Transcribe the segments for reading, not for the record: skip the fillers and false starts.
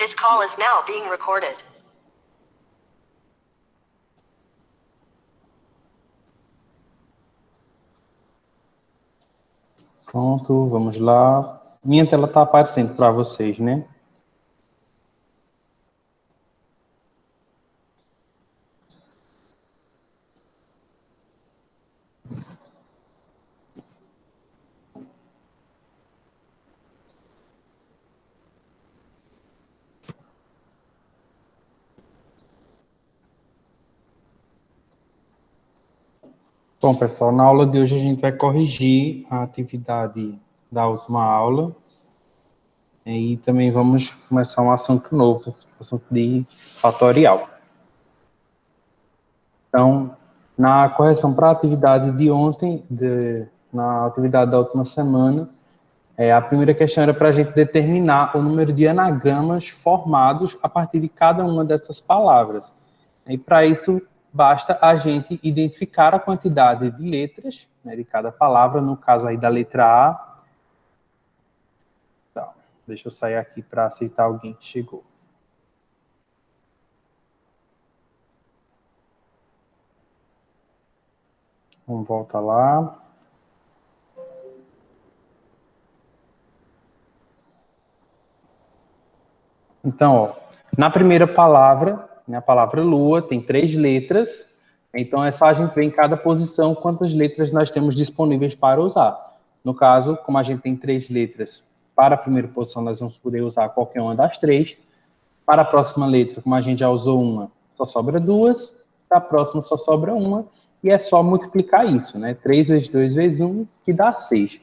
This call is now being recorded. Pronto, vamos lá. Minha tela está aparecendo para vocês, né? Bom, pessoal, na aula de hoje a gente vai corrigir a atividade da última aula. E também vamos começar um assunto novo, assunto de fatorial. Então, na correção para a atividade de ontem, na atividade da última semana, a primeira questão era para a gente determinar o número de anagramas formados a partir de cada uma dessas palavras. E para isso, basta a gente identificar a quantidade de letras, né, de cada palavra, no caso aí da letra A. Então, deixa eu sair aqui para aceitar alguém que chegou. Vamos voltar lá. Então, ó, na primeira palavra, né, a palavra lua, tem 3 letras. Então, é só a gente ver em cada posição quantas letras nós temos disponíveis para usar. No caso, como a gente tem 3 letras, para a primeira posição nós vamos poder usar qualquer uma das 3. Para a próxima letra, como a gente já usou uma, só sobra 2. Para a próxima só sobra uma. E é só multiplicar isso, né? 3 vezes 2 vezes 1, que dá 6.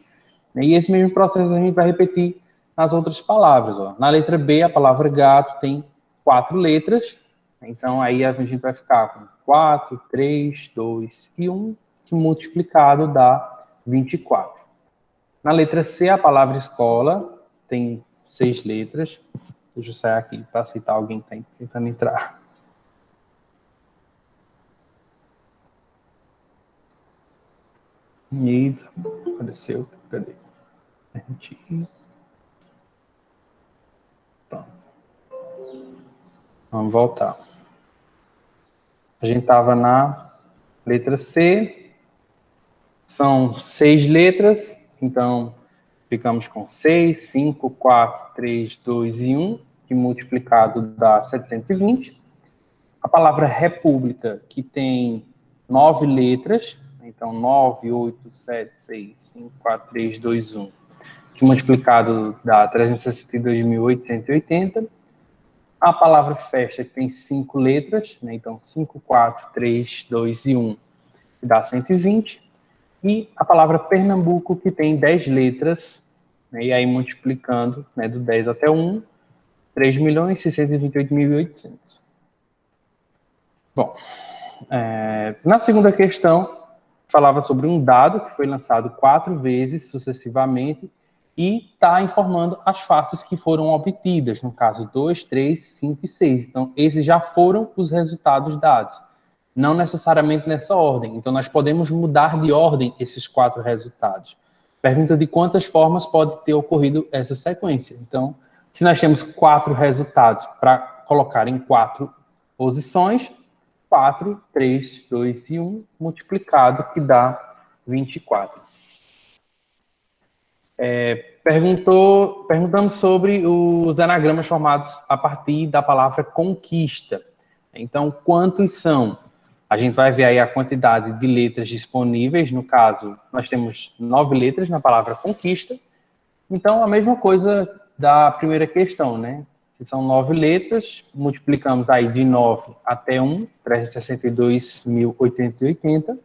E esse mesmo processo a gente vai repetir nas outras palavras. Ó. Na letra B, a palavra gato tem 4 letras. Então, aí a gente vai ficar com 4, 3, 2 e 1, que multiplicado dá 24. Na letra C, a palavra escola tem 6 letras. Deixa eu sair aqui para aceitar alguém que está tentando entrar. Eita, apareceu. Cadê? Pronto. Vamos voltar. A gente estava na letra C. São 6 letras. Então, ficamos com 6, 5, 4, 3, 2 e 1, que multiplicado dá 720. A palavra república, que tem 9 letras. Então, 9, 8, 7, 6, 5, 4, 3, 2, 1. Que multiplicado dá 362.880. A palavra festa, que tem 5 letras, né? Então 5, 4, 3, 2 e 1, que dá 120. E a palavra Pernambuco, que tem 10 letras, né? E aí multiplicando, né, do 10 até 1, 3.628.800. Bom, na segunda questão, falava sobre um dado que foi lançado 4 vezes sucessivamente e está informando as faces que foram obtidas, no caso 2, 3, 5 e 6. Então, esses já foram os resultados dados, não necessariamente nessa ordem. Então, nós podemos mudar de ordem esses 4 resultados. Pergunta de quantas formas pode ter ocorrido essa sequência. Então, se nós temos 4 resultados para colocar em 4 posições, 4, 3, 2 e 1 multiplicado, que dá 24. Perguntamos sobre os anagramas formados a partir da palavra conquista. Então, quantos são? A gente vai ver aí a quantidade de letras disponíveis. No caso, nós temos 9 letras na palavra conquista. Então, a mesma coisa da primeira questão, né? Que são 9 letras, multiplicamos aí de 9 até 1, 362.880.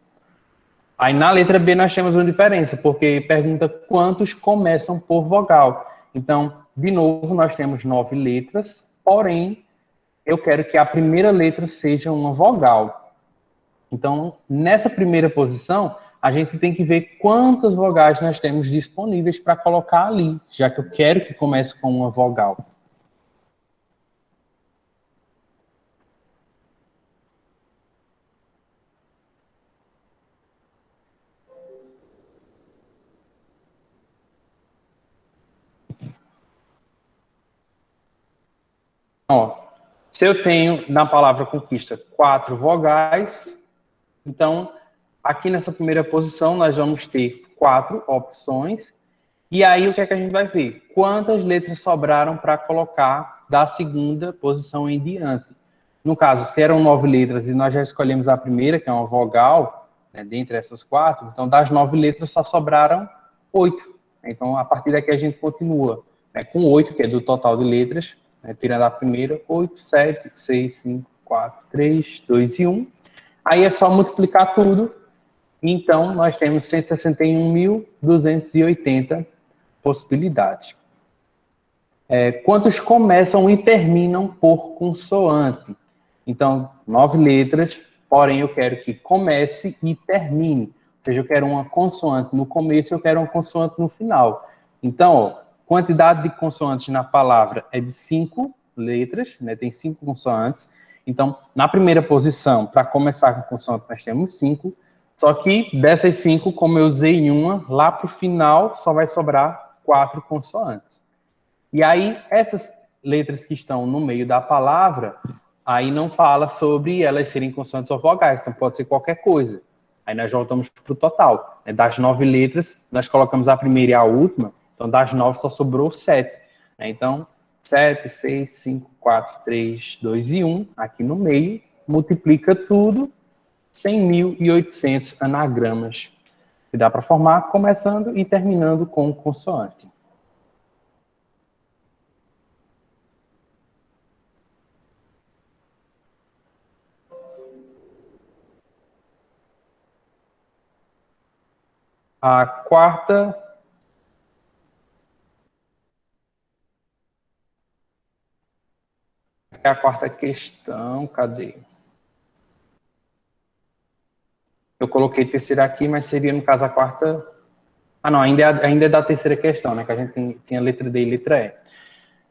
Aí na letra B nós temos uma diferença, porque pergunta quantos começam por vogal. Então, de novo, nós temos 9 letras, porém, eu quero que a primeira letra seja uma vogal. Então, nessa primeira posição, a gente tem que ver quantas vogais nós temos disponíveis para colocar ali, já que eu quero que comece com uma vogal. Ó, se eu tenho na palavra conquista 4 vogais, então aqui nessa primeira posição nós vamos ter 4 opções. E aí o que é que a gente vai ver? Quantas letras sobraram para colocar da segunda posição em diante? No caso, se eram 9 letras e nós já escolhemos a primeira, que é uma vogal, né, dentre essas 4, então das 9 letras só sobraram 8. Então, a partir daqui a gente continua, né, com 8, que é do total de letras, né, tirando a primeira, 8, 7, 6, 5, 4, 3, 2 e 1. Aí é só multiplicar tudo, então nós temos 161.280 possibilidades. Quantos começam e terminam por consoante? Então, 9 letras, porém eu quero que comece e termine. Ou seja, eu quero uma consoante no começo e eu quero uma consoante no final. Então, ó, quantidade de consoantes na palavra é de 5 letras, né? Tem 5 consoantes. Então, na primeira posição, para começar com consoante, nós temos 5. Só que dessas 5, como eu usei em uma, lá para o final só vai sobrar 4 consoantes. E aí, essas letras que estão no meio da palavra, aí não fala sobre elas serem consoantes ou vogais, então pode ser qualquer coisa. Aí nós voltamos para o total. Das 9 letras, nós colocamos a primeira e a última, então das 9 só sobrou 7. Então, 7, 6, 5, 4, 3, 2 e 1, aqui no meio, multiplica tudo, 100.800 anagramas. Que dá para formar começando e terminando com consoante. A quarta é a quarta questão, cadê? Eu coloquei terceira aqui, mas seria, no caso, a quarta... Ah, não, ainda é da terceira questão, né? Que a gente tem a letra D e letra E.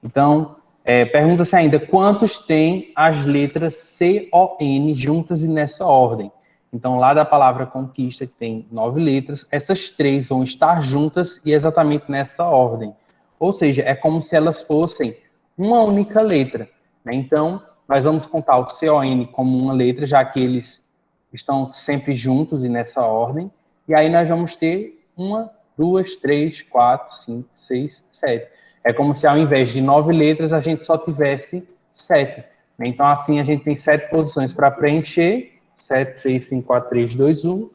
Então, pergunta-se ainda, quantos tem as letras C, O, N juntas e nessa ordem? Então, lá da palavra conquista, que tem 9 letras, essas 3 vão estar juntas e exatamente nessa ordem. Ou seja, é como se elas fossem uma única letra, né? Então, nós vamos contar o C, O, N como uma letra, já que eles estão sempre juntos e nessa ordem. E aí nós vamos ter 1, 2, 3, 4, 5, 6, 7. É como se ao invés de 9 letras, a gente só tivesse 7. Então, assim, a gente tem 7 posições para preencher. 7, 6, 5, 4, 3, 2, 1.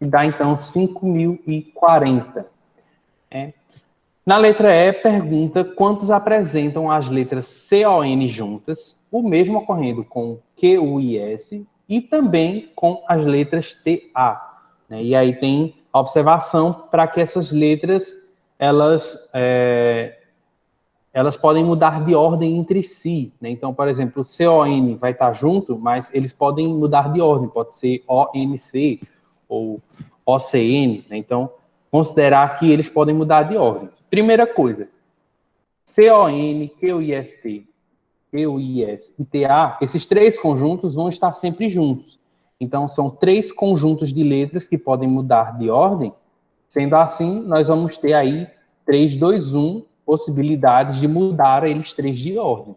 E dá, então, 5.040. Na letra E, pergunta quantos apresentam as letras C, O, N juntas, o mesmo ocorrendo com Q, U e S, e também com as letras T, A. E aí tem a observação para que essas letras, elas podem mudar de ordem entre si. Então, por exemplo, o C-O-N vai estar junto, mas eles podem mudar de ordem. Pode ser O-N-C ou O-C-N. Então, considerar que eles podem mudar de ordem. Primeira coisa, C-O-N, Q-I-S-T, Q-I-S e T-A, esses 3 conjuntos vão estar sempre juntos. Então, são 3 conjuntos de letras que podem mudar de ordem. Sendo assim, nós vamos ter aí 3, 2, 1 possibilidades de mudar eles 3 de ordem.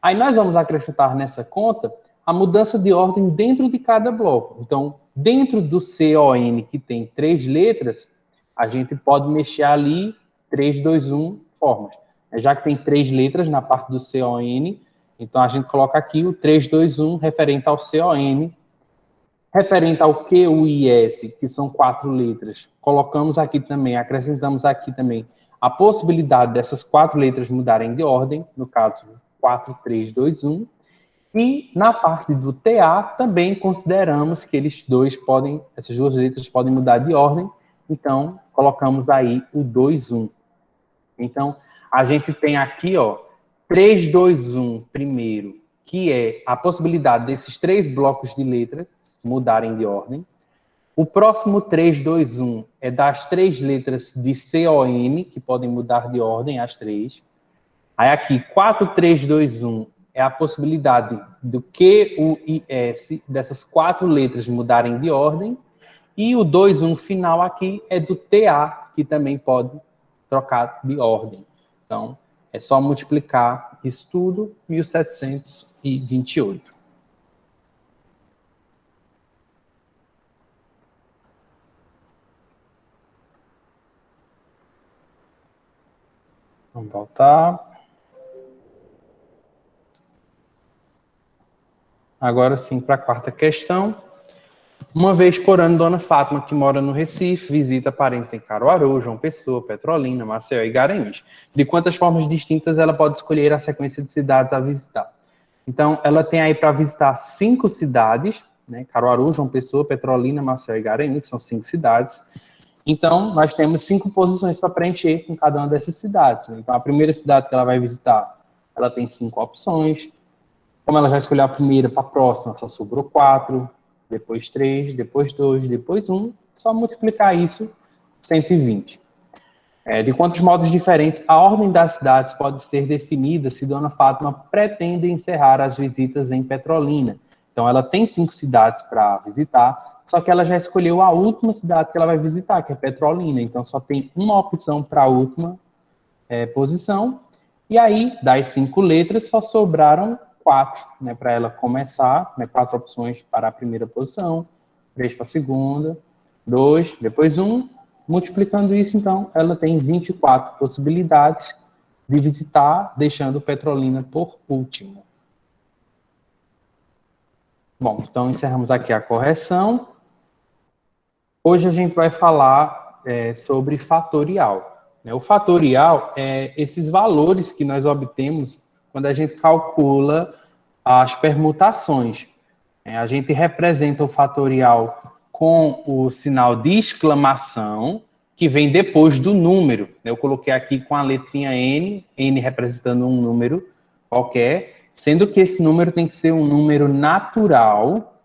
Aí nós vamos acrescentar nessa conta a mudança de ordem dentro de cada bloco. Então, dentro do C-O-N, que tem 3 letras, a gente pode mexer ali 3, 2, 1 formas. Já que tem 3 letras na parte do C-O-N, então a gente coloca aqui o 3, 2, 1 referente ao C-O-N, referente ao Q, U e S, que são 4 letras, colocamos aqui também, acrescentamos aqui também a possibilidade dessas 4 letras mudarem de ordem, no caso 4, 3, 2, 1. E na parte do TA também consideramos que essas duas letras podem mudar de ordem, então colocamos aí o 2, 1. Então, a gente tem aqui, ó, 3, 2, 1 primeiro, que é a possibilidade desses 3 blocos de letras mudarem de ordem. O próximo 3, 2, 1 é das 3 letras de C-O-N, que podem mudar de ordem, as 3. Aí aqui, 4, 3, 2, 1 é a possibilidade do Q, U e S, dessas 4 letras mudarem de ordem. E o 2, 1 final aqui é do TA, que também pode trocar de ordem. Então, é só multiplicar Isso tudo, 1728. Vamos voltar. Agora sim, para a quarta questão. Uma vez por ano, Dona Fátima, que mora no Recife, visita parentes em Caruaru, João Pessoa, Petrolina, Maceió e Garanhuns. De quantas formas distintas ela pode escolher a sequência de cidades a visitar? Então, ela tem aí para visitar 5 cidades, né? Caruaru, João Pessoa, Petrolina, Maceió e Garanhuns, são 5 cidades. Então, nós temos 5 posições para preencher com cada uma dessas cidades, né? Então, a primeira cidade que ela vai visitar, ela tem 5 opções. Como ela já escolheu a primeira para a próxima, só sobrou 4, depois 3, depois 2, depois 1, só multiplicar isso, 120. De quantos modos diferentes, a ordem das cidades pode ser definida se Dona Fátima pretende encerrar as visitas em Petrolina. Então, ela tem 5 cidades para visitar, só que ela já escolheu a última cidade que ela vai visitar, que é Petrolina. Então, só tem uma opção para a última posição. E aí, das 5 letras, só sobraram 4, né, para ela começar, né, 4 opções para a primeira posição, 3 para a segunda, 2, depois 1. Multiplicando isso, então, ela tem 24 possibilidades de visitar, deixando Petrolina por último. Bom, então encerramos aqui a correção. Hoje a gente vai falar sobre fatorial. O fatorial é esses valores que nós obtemos quando a gente calcula as permutações. A gente representa o fatorial com o sinal de exclamação, que vem depois do número. Eu coloquei aqui com a letrinha N, N representando um número qualquer, sendo que esse número tem que ser um número natural,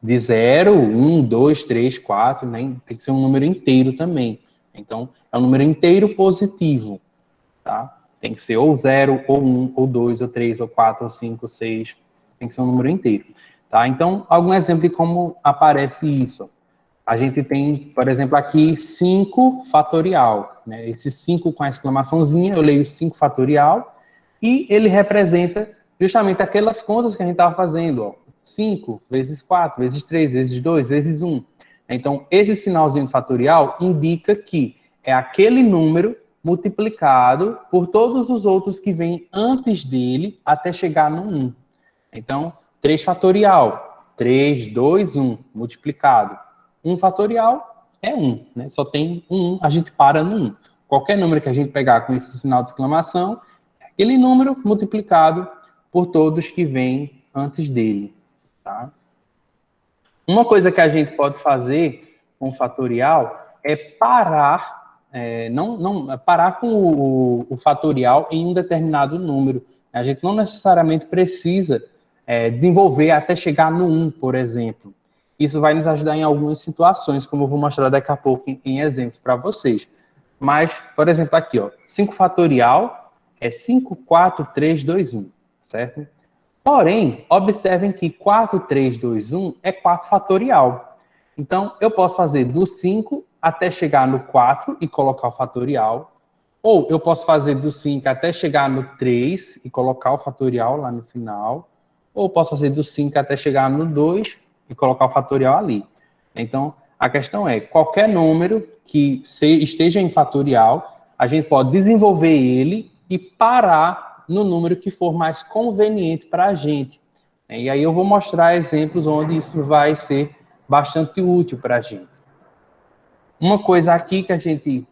de 0, 1, 2, 3, 4, né? Tem que ser um número inteiro também. Então, é um número inteiro positivo, tá? Tem que ser ou 0, ou 1, ou 2, ou 3, ou 4, ou 5, ou 6. Tem que ser um número inteiro, tá? Então, algum exemplo de como aparece isso. A gente tem, por exemplo, aqui 5 fatorial, né? Esse 5 com a exclamaçãozinha, eu leio 5 fatorial, e ele representa justamente aquelas contas que a gente estava fazendo, ó. 5 vezes 4, vezes 3, vezes 2, vezes 1. Então, esse sinalzinho fatorial indica que é aquele número multiplicado por todos os outros que vêm antes dele até chegar no 1. Então, 3 fatorial, 3, 2, 1, multiplicado. 1 fatorial é 1, né? Só tem 1, a gente para no 1. Qualquer número que a gente pegar com esse sinal de exclamação, é aquele número multiplicado por todos que vêm antes dele. Tá? Uma coisa que a gente pode fazer com o fatorial é parar, parar com o fatorial em um determinado número. A gente não necessariamente precisa desenvolver até chegar no 1, por exemplo. Isso vai nos ajudar em algumas situações, como eu vou mostrar daqui a pouco em exemplos para vocês. Mas, por exemplo, aqui, ó, 5 fatorial é 5, 4, 3, 2, 1, certo? Porém, observem que 4, 3, 2, 1 é 4 fatorial. Então, eu posso fazer do 5 até chegar no 4 e colocar o fatorial. Ou eu posso fazer do 5 até chegar no 3 e colocar o fatorial lá no final. Ou eu posso fazer do 5 até chegar no 2 e colocar o fatorial ali. Então, a questão é, qualquer número que esteja em fatorial, a gente pode desenvolver ele e parar no número que for mais conveniente para a gente. E aí eu vou mostrar exemplos onde isso vai ser bastante útil para a gente. Uma coisa aqui que a gente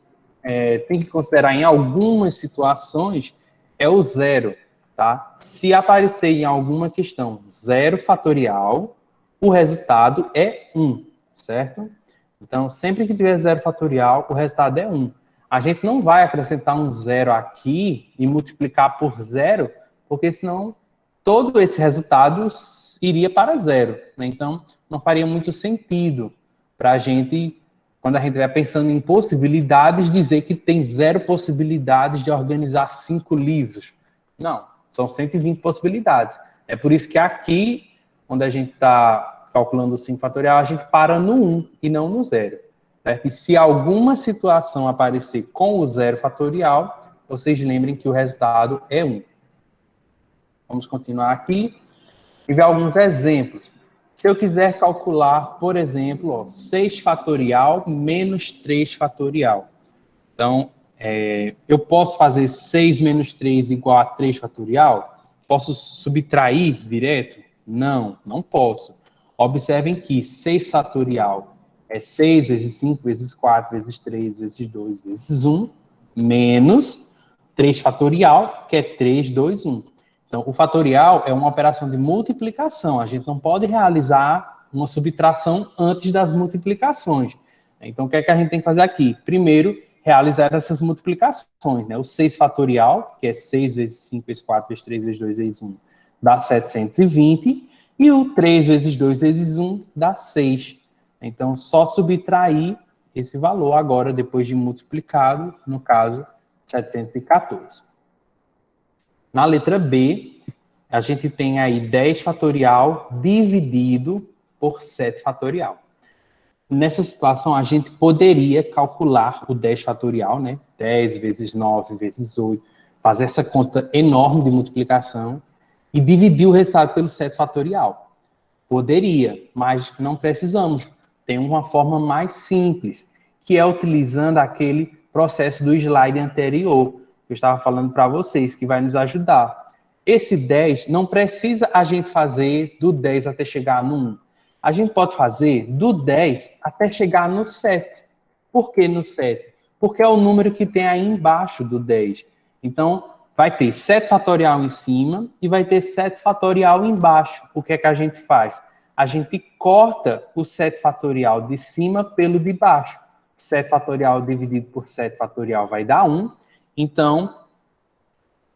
tem que considerar em algumas situações é o zero, tá? Se aparecer em alguma questão 0 fatorial, o resultado é 1, certo? Então, sempre que tiver 0 fatorial, o resultado é 1. A gente não vai acrescentar um 0 aqui e multiplicar por 0, porque senão todo esse resultado iria para 0. Né? Então, não faria muito sentido para a gente, quando a gente estiver pensando em possibilidades, dizer que tem 0 possibilidades de organizar 5 livros. Não, são 120 possibilidades. É por isso que aqui, onde a gente está calculando o 5 fatorial, a gente para no 1 e não no 0. Certo? E se alguma situação aparecer com o 0 fatorial, vocês lembrem que o resultado é 1. Vamos continuar aqui e ver alguns exemplos. Se eu quiser calcular, por exemplo, ó, 6 fatorial menos 3 fatorial. Então, eu posso fazer 6 menos 3 igual a 3 fatorial? Posso subtrair direto? Não, não posso. Observem que 6 fatorial é 6 vezes 5 vezes 4 vezes 3 vezes 2 vezes 1, menos 3 fatorial, que é 3, 2, 1. Então, o fatorial é uma operação de multiplicação. A gente não pode realizar uma subtração antes das multiplicações. Então, o que é que a gente tem que fazer aqui? Primeiro, realizar essas multiplicações, né? O 6 fatorial, que é 6 vezes 5 vezes 4 vezes 3 vezes 2 vezes 1, dá 720. E o 3 vezes 2 vezes 1 dá 6. Então, só subtrair esse valor agora, depois de multiplicado, no caso, 714. Na letra B, a gente tem aí 10 fatorial dividido por 7 fatorial. Nessa situação, a gente poderia calcular o 10 fatorial, né? 10 vezes 9 vezes 8, fazer essa conta enorme de multiplicação e dividir o resultado pelo 7 fatorial. Poderia, mas não precisamos. Tem uma forma mais simples, que é utilizando aquele processo do slide anterior, que eu estava falando para vocês, que vai nos ajudar. Esse 10 não precisa a gente fazer do 10 até chegar no 1. A gente pode fazer do 10 até chegar no 7. Por que no 7? Porque é o número que tem aí embaixo do 10. Então, vai ter 7 fatorial em cima e vai ter 7 fatorial embaixo. O que é que a gente faz? A gente corta o 7 fatorial de cima pelo de baixo. 7 fatorial dividido por 7 fatorial vai dar 1. Então,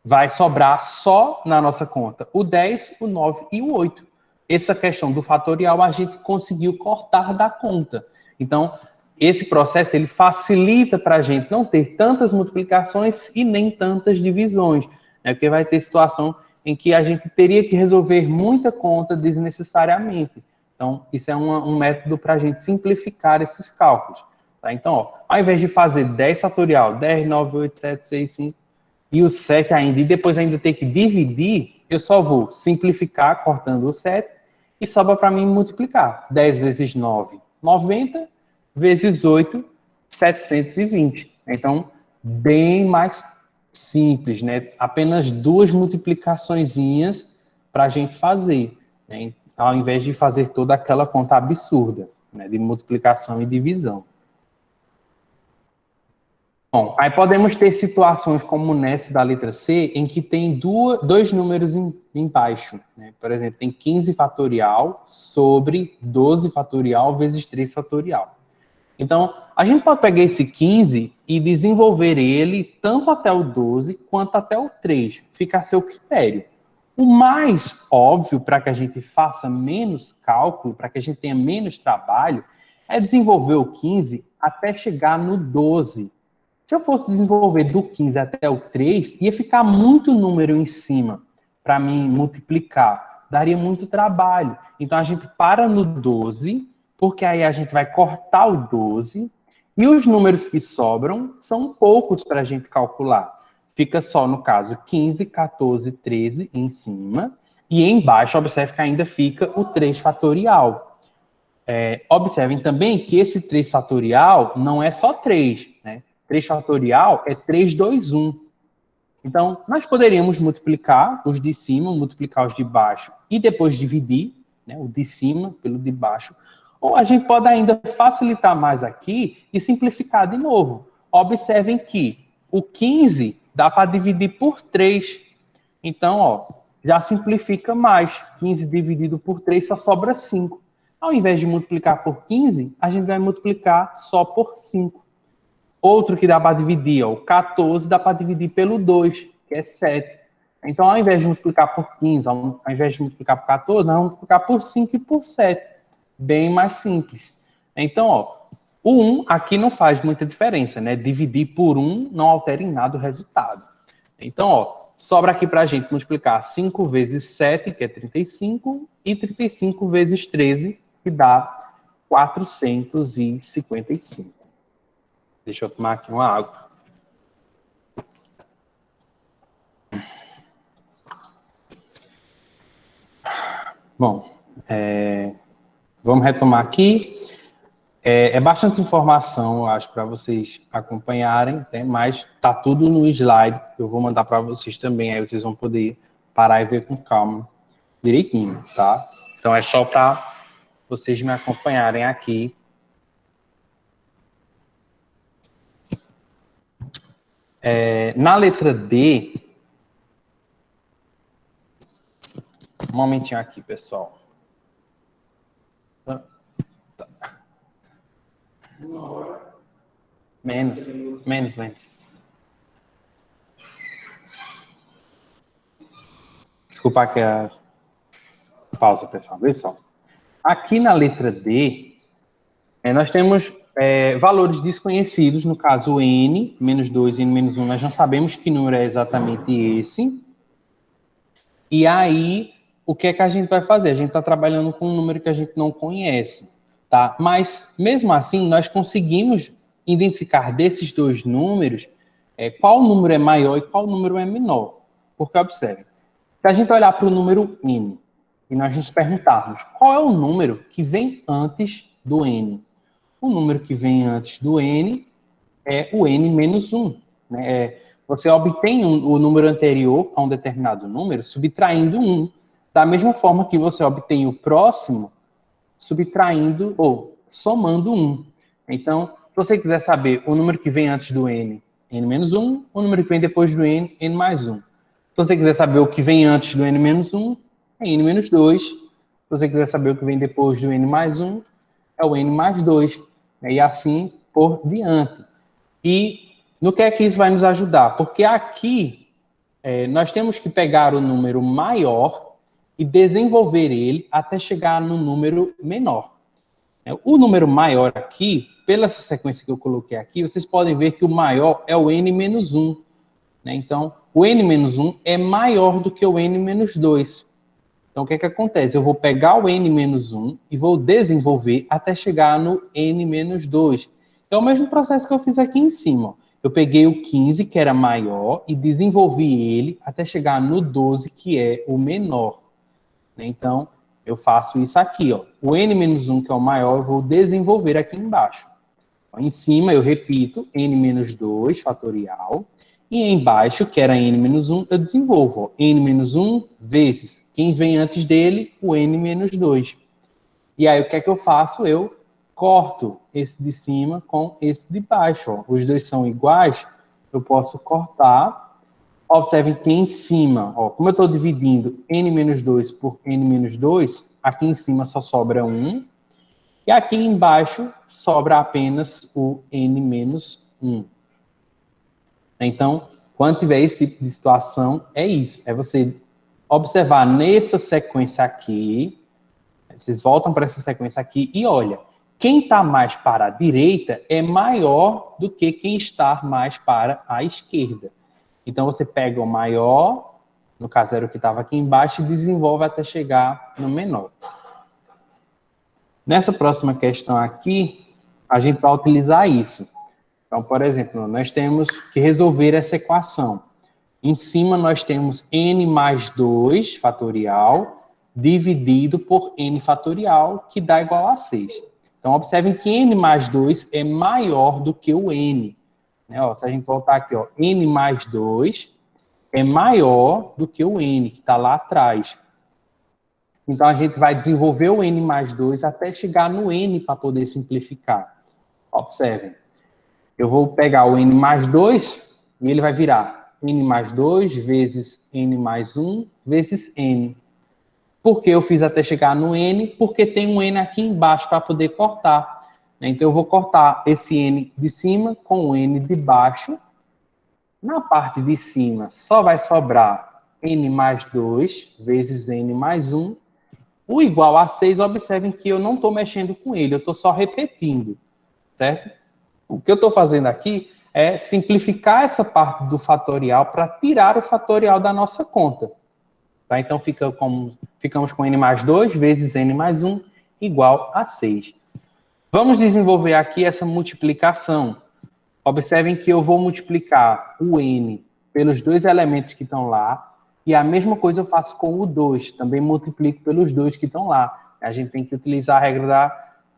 vai sobrar só na nossa conta o 10, o 9 e o 8. Essa questão do fatorial a gente conseguiu cortar da conta. Então, esse processo ele facilita para a gente não ter tantas multiplicações e nem tantas divisões, né? Porque vai ter situação em que a gente teria que resolver muita conta desnecessariamente. Então, isso é um método para a gente simplificar esses cálculos. Tá? Então, ó, ao invés de fazer 10 fatorial, 10, 9, 8, 7, 6, 5, e o 7 ainda, e depois ainda ter que dividir, eu só vou simplificar cortando o 7 e sobra para mim multiplicar. 10 vezes 9, 90, vezes 8, 720. Então, bem mais simples, né? Apenas duas multiplicaçõezinhas para a gente fazer, né? Ao invés de fazer toda aquela conta absurda, né? De multiplicação e divisão. Bom, aí podemos ter situações como nessa da letra C, em que tem dois números embaixo. Né? Por exemplo, tem 15 fatorial sobre 12 fatorial vezes 3 fatorial. Então, a gente pode pegar esse 15 e desenvolver ele tanto até o 12 quanto até o 3. Fica a seu critério. O mais óbvio para que a gente faça menos cálculo, para que a gente tenha menos trabalho, é desenvolver o 15 até chegar no 12. Se eu fosse desenvolver do 15 até o 3, ia ficar muito número em cima para mim multiplicar. Daria muito trabalho. Então, a gente para no 12, porque aí a gente vai cortar o 12, e os números que sobram são poucos para a gente calcular. Fica só, no caso, 15, 14, 13 em cima, e embaixo, observe que ainda fica o 3 fatorial. Observem também que esse 3 fatorial não é só 3, né? 3 fatorial é 3, 2, 1. Então, nós poderíamos multiplicar os de cima, multiplicar os de baixo e depois dividir, né, o de cima pelo de baixo. Ou a gente pode ainda facilitar mais aqui e simplificar de novo. Observem que o 15 dá para dividir por 3. Então, ó, já simplifica mais. 15 dividido por 3 só sobra 5. Ao invés de multiplicar por 15, a gente vai multiplicar só por 5. Outro que dá para dividir, ó, o 14 dá para dividir pelo 2, que é 7. Então, ao invés de multiplicar por 15, ao invés de multiplicar por 14, nós vamos multiplicar por 5 e por 7. Bem mais simples. Então, ó, o 1 aqui não faz muita diferença, né? Dividir por 1 não altera em nada o resultado. Então, ó, sobra aqui para a gente multiplicar 5 vezes 7, que é 35, e 35 vezes 13, que dá 455. Deixa eu tomar aqui uma água. Bom, vamos retomar aqui. É bastante informação, eu acho, para vocês acompanharem, né? Mas tá tudo no slide, eu vou mandar para vocês também, aí vocês vão poder parar e ver com calma, direitinho, tá? Então é só para vocês me acompanharem aqui. Na letra D, um momentinho aqui, pessoal. Menos. Desculpa aqui a pausa, pessoal. Vê só. Aqui na letra D, nós temos valores desconhecidos, no caso o N, menos 2 e N menos 1, nós não sabemos que número é exatamente esse. E aí, o que é que a gente vai fazer? A gente está trabalhando com um número que a gente não conhece, tá? Mas, mesmo assim, nós conseguimos identificar desses dois números qual número é maior e qual número é menor. Porque, observe, se a gente olhar para o número N e nós nos perguntarmos qual é o número que vem antes do N, o número que vem antes do N é o N menos 1. Né? Você obtém o número anterior a um determinado número subtraindo 1, da mesma forma que você obtém o próximo subtraindo ou somando 1. Então, se você quiser saber o número que vem antes do N, N menos 1, o número que vem depois do N, N mais 1. Se você quiser saber o que vem antes do N menos 1, é N menos 2. Se você quiser saber o que vem depois do N mais 1, é o N mais 2. E assim por diante. E no que é que isso vai nos ajudar? Porque aqui nós temos que pegar o número maior e desenvolver ele até chegar no número menor. O número maior aqui, pela sequência que eu coloquei aqui, vocês podem ver que o maior é o N menos 1. Né? Então, o N menos 1 é maior do que o N menos 2. Então, o que é que acontece? Eu vou pegar o N menos 1 e vou desenvolver até chegar no N menos 2. É o mesmo processo que eu fiz aqui em cima. Eu peguei o 15, que era maior, e desenvolvi ele até chegar no 12, que é o menor. Então, eu faço isso aqui. Ó. O N menos 1, que é o maior, eu vou desenvolver aqui embaixo. Em cima, eu repito, N menos 2, fatorial. E embaixo, que era N menos 1, eu desenvolvo. Ó, N menos 1 vezes quem vem antes dele, o N menos 2. E aí, o que é que eu faço? Eu corto esse de cima com esse de baixo. Ó. Os dois são iguais, eu posso cortar. Observem que em cima, ó, como eu estou dividindo N menos 2 por N menos 2, aqui em cima só sobra 1. E aqui embaixo sobra apenas o N menos 1. Então, quando tiver esse tipo de situação, é isso. É você observar nessa sequência aqui, vocês voltam para essa sequência aqui e olha, quem está mais para a direita é maior do que quem está mais para a esquerda. Então, você pega o maior, no caso era o que estava aqui embaixo, e desenvolve até chegar no menor. Nessa próxima questão aqui, a gente vai utilizar isso. Então, por exemplo, nós temos que resolver essa equação. Em cima, nós temos n mais 2 fatorial dividido por n fatorial, que dá igual a 6. Então, observem que n mais 2 é maior do que o n. Né? Ó, se a gente voltar aqui, ó, n mais 2 é maior do que o n, que está lá atrás. Então, a gente vai desenvolver o n mais 2 até chegar no n para poder simplificar. Observem. Eu vou pegar o n mais 2 e ele vai virar n mais 2 vezes n mais 1 vezes n. Por que eu fiz até chegar no n? Porque tem um n aqui embaixo para poder cortar. Então, eu vou cortar esse n de cima com o n de baixo. Na parte de cima, só vai sobrar n mais 2 vezes n mais 1. O igual a 6, observem que eu não estou mexendo com ele, eu estou só repetindo, certo? O que eu estou fazendo aqui é simplificar essa parte do fatorial para tirar o fatorial da nossa conta. Tá? Então, ficamos com n mais 2 vezes n mais 1 igual a 6. Vamos desenvolver aqui essa multiplicação. Observem que eu vou multiplicar o n pelos dois elementos que estão lá. E a mesma coisa eu faço com o 2, também multiplico pelos 2 que estão lá. A gente tem que utilizar a regra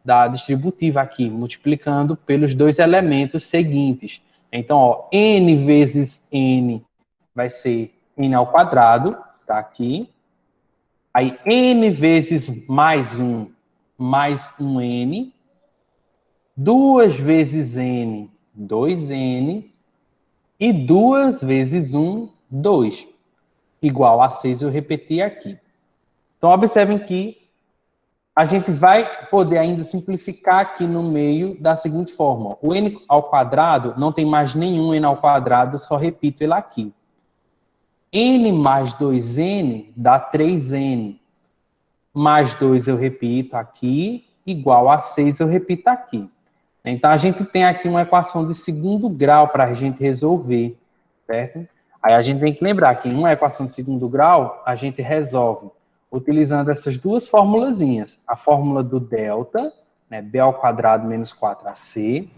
da distributiva aqui, multiplicando pelos 2 elementos seguintes. Então, ó, n vezes n vai ser n ao quadrado, tá aqui. Aí, n vezes mais 1n. 2 vezes n, 2n. E 2 vezes 1, 2. Igual a 6, eu repeti aqui. Então, observem que a gente vai poder ainda simplificar aqui no meio da seguinte forma. O n ao quadrado não tem mais nenhum n ao quadrado, só repito ele aqui. N mais 2n dá 3n. Mais 2 eu repito aqui, igual a 6 eu repito aqui. Então, a gente tem aqui uma equação de segundo grau para a gente resolver, certo? Aí a gente tem que lembrar que em uma equação de segundo grau, a gente resolve utilizando essas duas formulazinhas. A fórmula do delta, né, b ao quadrado menos 4ac,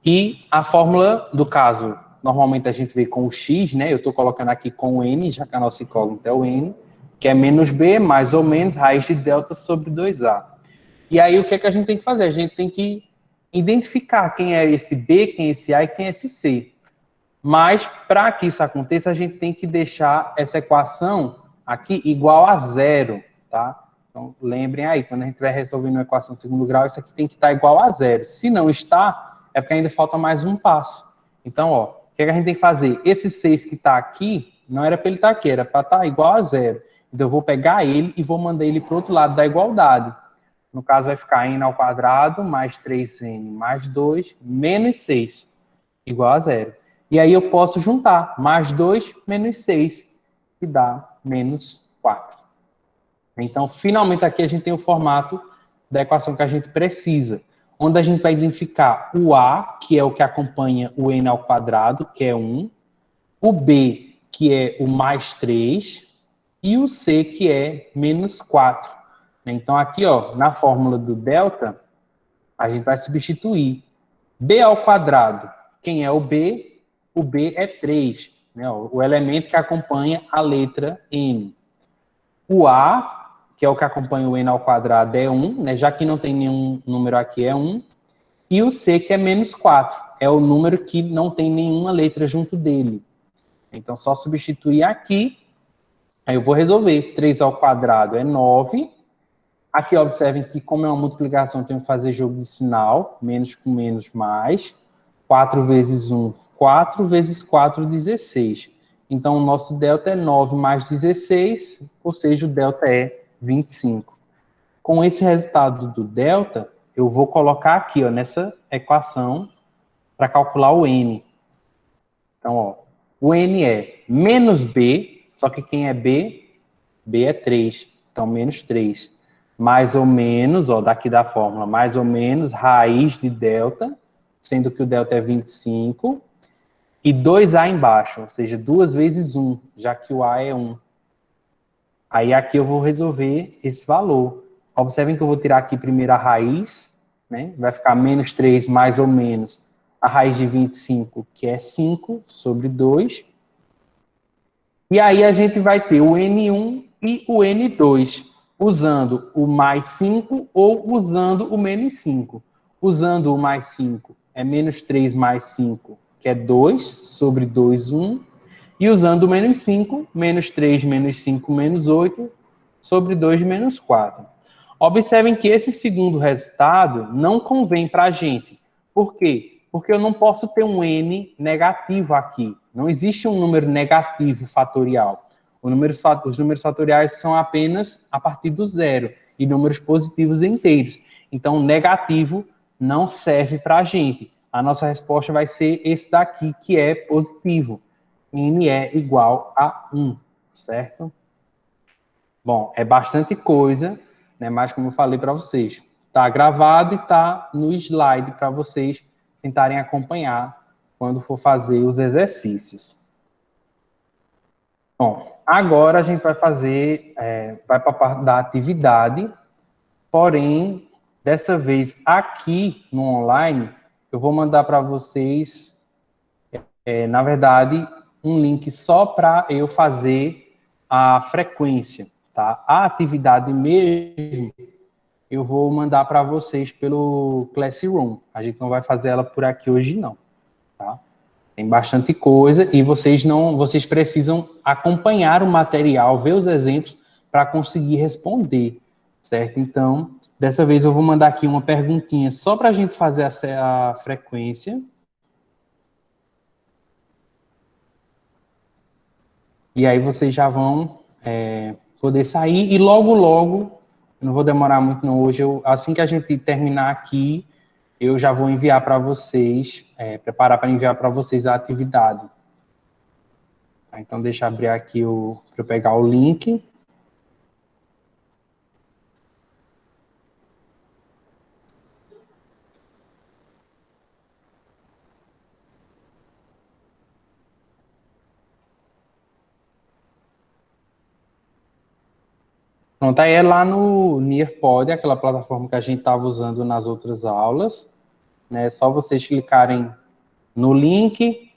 e a fórmula do caso, normalmente a gente vê com o x, né? Eu estou colocando aqui com o n, já que a nossa incógnita é o n, que é menos b, mais ou menos, raiz de delta sobre 2a. E aí, o que é que a gente tem que fazer? A gente tem que identificar quem é esse B, quem é esse A e quem é esse C. Mas, para que isso aconteça, a gente tem que deixar essa equação aqui igual a zero, tá? Então, lembrem aí, quando a gente estiver resolvendo uma equação de segundo grau, isso aqui tem que estar igual a zero. Se não está, é porque ainda falta mais um passo. Então, ó, o que é que a gente tem que fazer? Esse 6 que está aqui, não era para ele estar aqui, era para estar igual a zero. Então, eu vou pegar ele e vou mandar ele para o outro lado da igualdade. No caso, vai ficar n ao quadrado mais 3n mais 2 menos 6, igual a zero. E aí eu posso juntar mais 2 menos 6, que dá menos 4. Então, finalmente, aqui a gente tem o formato da equação que a gente precisa, onde a gente vai identificar o A, que é o que acompanha o n ao quadrado, que é 1, o B, que é o mais 3, e o C, que é menos 4. Então, aqui, ó, na fórmula do delta, a gente vai substituir b ao quadrado. Quem é o B? O B é 3, né? O elemento que acompanha a letra n. O A, que é o que acompanha o n ao quadrado, é 1, né? Já que não tem nenhum número aqui, é 1. E o C, que é menos 4, é o número que não tem nenhuma letra junto dele. Então, só substituir aqui. Aí eu vou resolver. 3 ao quadrado é 9. Aqui, observem que, como é uma multiplicação, eu tenho que fazer jogo de sinal. Menos com menos, mais. 4 vezes 1, 4 vezes 4, 16. Então, o nosso delta é 9 mais 16, ou seja, o delta é 25. Com esse resultado do delta, eu vou colocar aqui, ó, nessa equação, para calcular o n. Então, ó, o n é menos b, só que quem é b? B é 3, então menos 3. Mais ou menos, ó, daqui da fórmula, mais ou menos, raiz de delta, sendo que o delta é 25, e 2a embaixo, ou seja, 2 vezes 1, já que o a é 1. Aí aqui eu vou resolver esse valor. Observem que eu vou tirar aqui primeiro a raiz, né? Vai ficar menos 3 mais ou menos a raiz de 25, que é 5, sobre 2. E aí a gente vai ter o N1 e o N2, usando o mais 5 ou usando o menos 5. Usando o mais 5 é menos 3 mais 5, que é 2, sobre 2, 1. E usando o menos 5, menos 3, menos 5, menos 8, sobre 2, menos 4. Observem que esse segundo resultado não convém para a gente. Por quê? Porque eu não posso ter um n negativo aqui. Não existe um número negativo fatorial. Os números fatoriais são apenas a partir do zero e números positivos inteiros. Então, negativo não serve para a gente. A nossa resposta vai ser esse daqui, que é positivo. N é igual a 1, certo? Bom, é bastante coisa, né? Mas como eu falei para vocês, está gravado e está no slide para vocês tentarem acompanhar quando for fazer os exercícios. Bom, agora a gente vai fazer, vai para a parte da atividade, porém, dessa vez aqui no online, eu vou mandar para vocês, na verdade, um link só para eu fazer a frequência, tá? A atividade mesmo, eu vou mandar para vocês pelo Classroom. A gente não vai fazer ela por aqui hoje, não, tá? Tem bastante coisa e vocês precisam acompanhar o material, ver os exemplos para conseguir responder, certo? Então, dessa vez eu vou mandar aqui uma perguntinha só para a gente fazer a frequência. E aí vocês já vão poder sair e logo, logo, não vou demorar muito não hoje, assim que a gente terminar aqui, eu já vou enviar para vocês, preparar para enviar para vocês a atividade. Tá, então, deixa eu abrir aqui para eu pegar o link. Pronto, aí é lá no Nearpod, aquela plataforma que a gente estava usando nas outras aulas, né? É só vocês clicarem no link,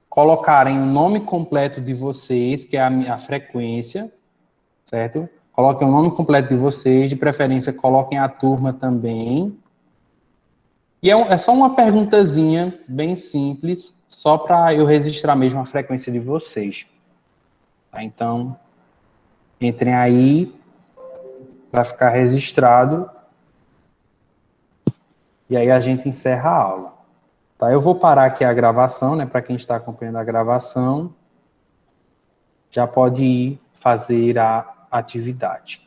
colocarem o nome completo de vocês, que é a frequência, certo? Coloquem o nome completo de vocês, de preferência coloquem a turma também. E é só uma perguntazinha bem simples, só para eu registrar mesmo a frequência de vocês. Tá? Então, entrem aí para ficar registrado. E aí a gente encerra a aula. Tá? Eu vou parar aqui a gravação, né? Para quem está acompanhando a gravação, já pode ir fazer a atividade.